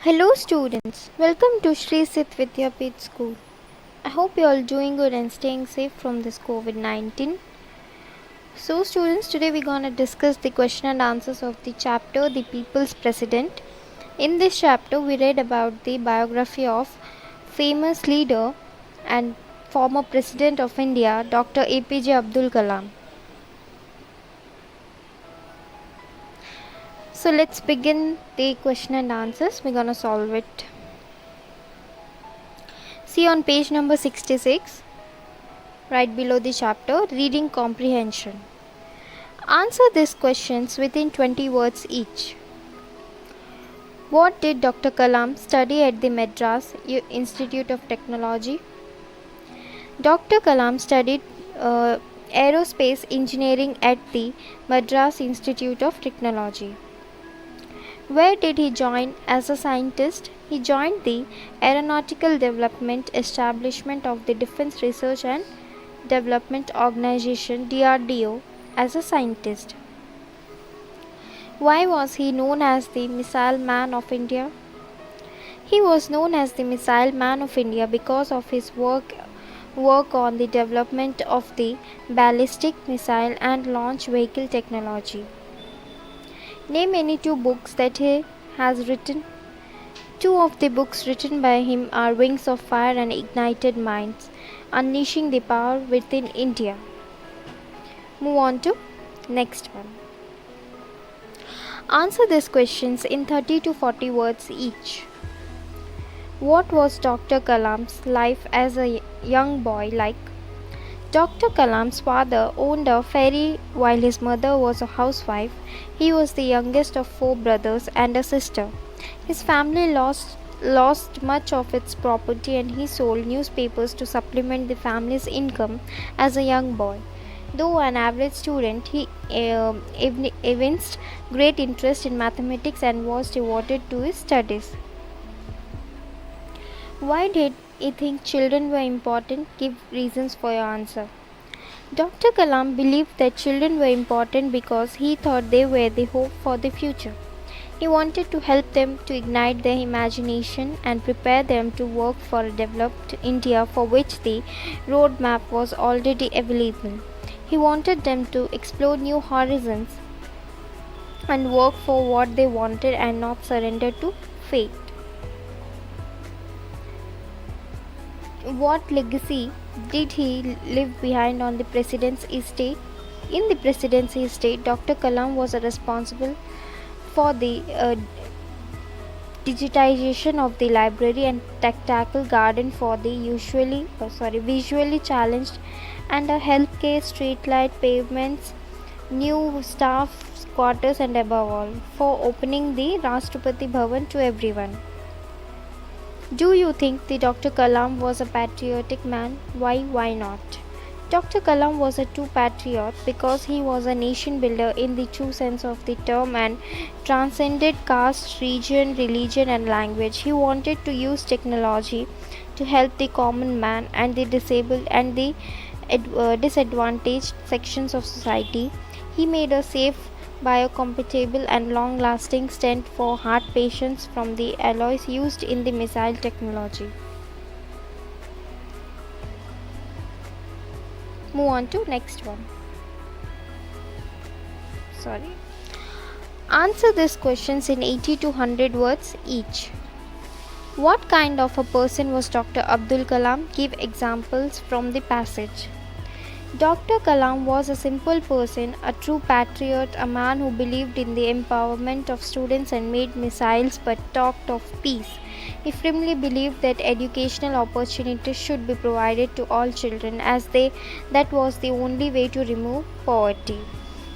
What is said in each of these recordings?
Hello students, welcome to Shri Sit Vidyapeeth School. I hope you are all doing good and staying safe from this COVID-19. So students, today we're going to discuss the question and answers of the chapter The People's President. In this chapter we read about the biography of famous leader and former President of India, Dr. APJ Abdul Kalam. So let's begin the question and answers. We're going to solve it. See on page number 66, right below the chapter, reading comprehension. Answer these questions within 20 words each. What did Dr. Kalam study at the Madras Institute of Technology? Dr. Kalam studied aerospace engineering at the Madras Institute of Technology. Where did he join as a scientist? He joined the Aeronautical Development Establishment of the Defence Research and Development Organization (DRDO) as a scientist. Why was he known as the Missile Man of India? He was known as the Missile Man of India because of his work on the development of the ballistic missile and launch vehicle technology. Name any two books that he has written. Two of the books written by him are Wings of Fire and Ignited Minds, Unleashing the Power Within India. Move on to next one. Answer these questions in 30 to 40 words each. What was Dr. Kalam's life as a young boy like? Dr. Kalam's father owned a ferry while his mother was a housewife. He was the youngest of 4 brothers and a sister. His family lost much of its property and he sold newspapers to supplement the family's income as a young boy. Though an average student, he evinced great interest in mathematics and was devoted to his studies. Why did he think children were important? Give reasons for your answer. Dr. Kalam believed that children were important because he thought they were the hope for the future. He wanted to help them to ignite their imagination and prepare them to work for a developed India for which the roadmap was already available. He wanted them to explore new horizons and work for what they wanted and not surrender to fate. What legacy did he leave behind on the president's estate? In the president's estate, Dr. Kalam was responsible for the digitization of the library and tactile garden for the visually challenged and a healthcare, street light, pavements, new staff quarters and above all, for opening the Rashtrapati Bhavan to everyone. Do you think the Dr. Kalam was a patriotic man? Why not? Dr. Kalam was a true patriot because he was a nation builder in the true sense of the term and transcended caste, region, religion and language. He wanted to use technology to help the common man and the disabled and the disadvantaged sections of society. He made a safe, biocompatible and long-lasting stent for heart patients from the alloys used in the missile technology. Move on to next one. Answer these questions in 80 to 100 words each. What kind of a person was Dr. Abdul Kalam? Give examples from the passage. Dr. Kalam was a simple person, a true patriot, a man who believed in the empowerment of students and made missiles but talked of peace. He firmly believed that educational opportunities should be provided to all children as that was the only way to remove poverty.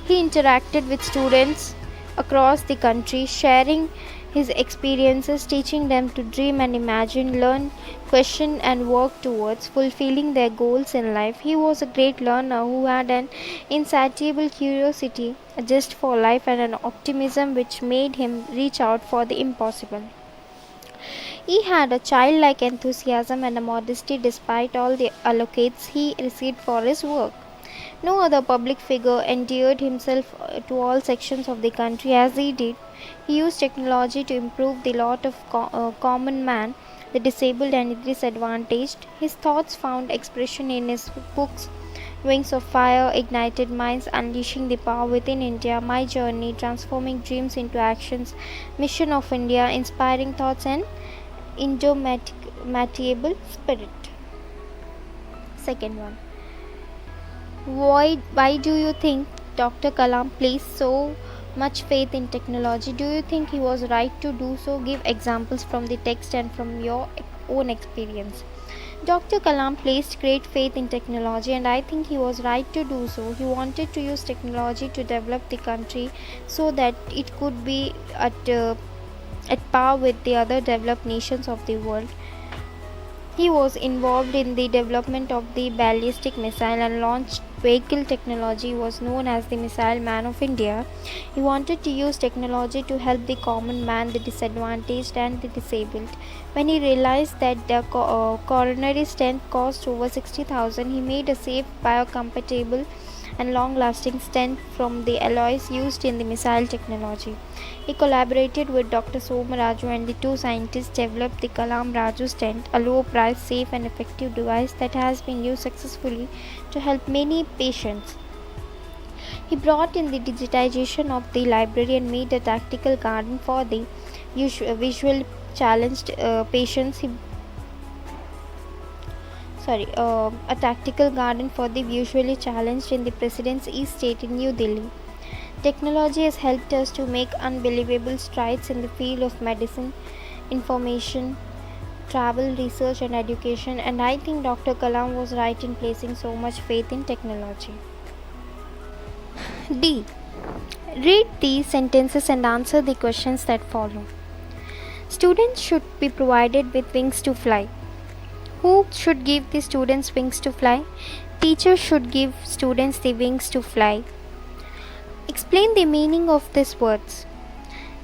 He interacted with students across the country, sharing his experiences, teaching them to dream and imagine, learn, question and work towards fulfilling their goals in life. He was a great learner who had an insatiable curiosity, a zest for life and an optimism which made him reach out for the impossible. He had a childlike enthusiasm and a modesty despite all the accolades he received for his work. No other public figure endeared himself to all sections of the country as he did. He used technology to improve the lot of common man, the disabled and the disadvantaged. His thoughts found expression in his books Wings of Fire, Ignited Minds, Unleashing the Power Within India, My Journey, Transforming Dreams into Actions, Mission of India, Inspiring Thoughts and Indomitable Spirit. Second one. Why do you think Dr. Kalam placed so much faith in technology? Do you think he was right to do so? Give examples from the text and from your own experience. Dr. Kalam placed great faith in technology, and I think he was right to do so. He wanted to use technology to develop the country so that it could be at par with the other developed nations of the world. He was involved in the development of the ballistic missile and launched vehicle technology, was known as the Missile Man of India. He wanted to use technology to help the common man, the disadvantaged and the disabled. When he realized that the coronary stent cost over 60,000, he made a safe, biocompatible and long-lasting stent from the alloys used in the missile technology. He collaborated with Dr. Somaraju and the two scientists developed the Kalam Raju stent, a low-priced, safe and effective device that has been used successfully to help many patients. He brought in the digitization of the library and made a tactical garden for the visual challenged patients. A tactical garden for the visually challenged in the President's Estate in New Delhi. Technology has helped us to make unbelievable strides in the field of medicine, information, travel, research, and education, and I think Dr. Kalam was right in placing so much faith in technology. D. Read these sentences and answer the questions that follow. Students should be provided with wings to fly. Who should give the students wings to fly? Teachers should give students the wings to fly. Explain the meaning of these words.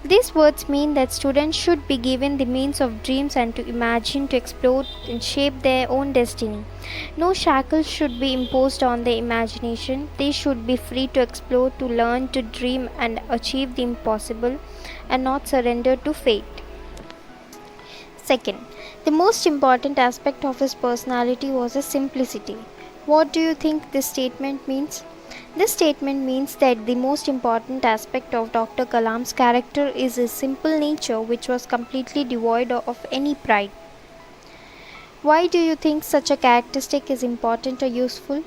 These words mean that students should be given the means of dreams and to imagine, to explore and shape their own destiny. No shackles should be imposed on their imagination. They should be free to explore, to learn, to dream and achieve the impossible and not surrender to fate. Second, the most important aspect of his personality was his simplicity. What do you think this statement means? This statement means that the most important aspect of Dr. Kalam's character is his simple nature, which was completely devoid of any pride. Why do you think such a characteristic is important or useful?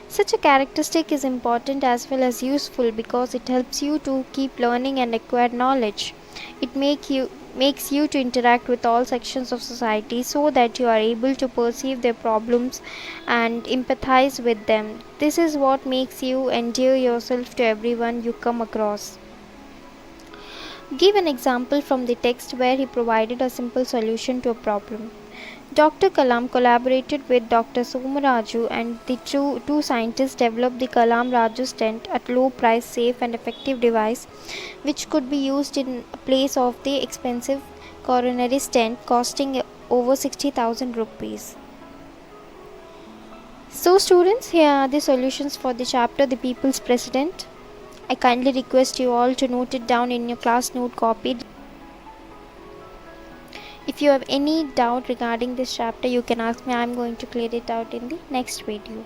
Such a characteristic is important as well as useful because it helps you to keep learning and acquire knowledge. It makes you to interact with all sections of society so that you are able to perceive their problems and empathize with them. This is what makes you endear yourself to everyone you come across. Give an example from the text where he provided a simple solution to a problem. Dr. Kalam collaborated with Dr. Somaraju and the two scientists developed the Kalam Raju stent, at low price, safe and effective device which could be used in place of the expensive coronary stent costing over 60,000 rupees. So students, here are the solutions for the chapter The People's President. I kindly request you all to note it down in your class note copy. If you have any doubt regarding this chapter, you can ask me. I am going to clear it out in the next video.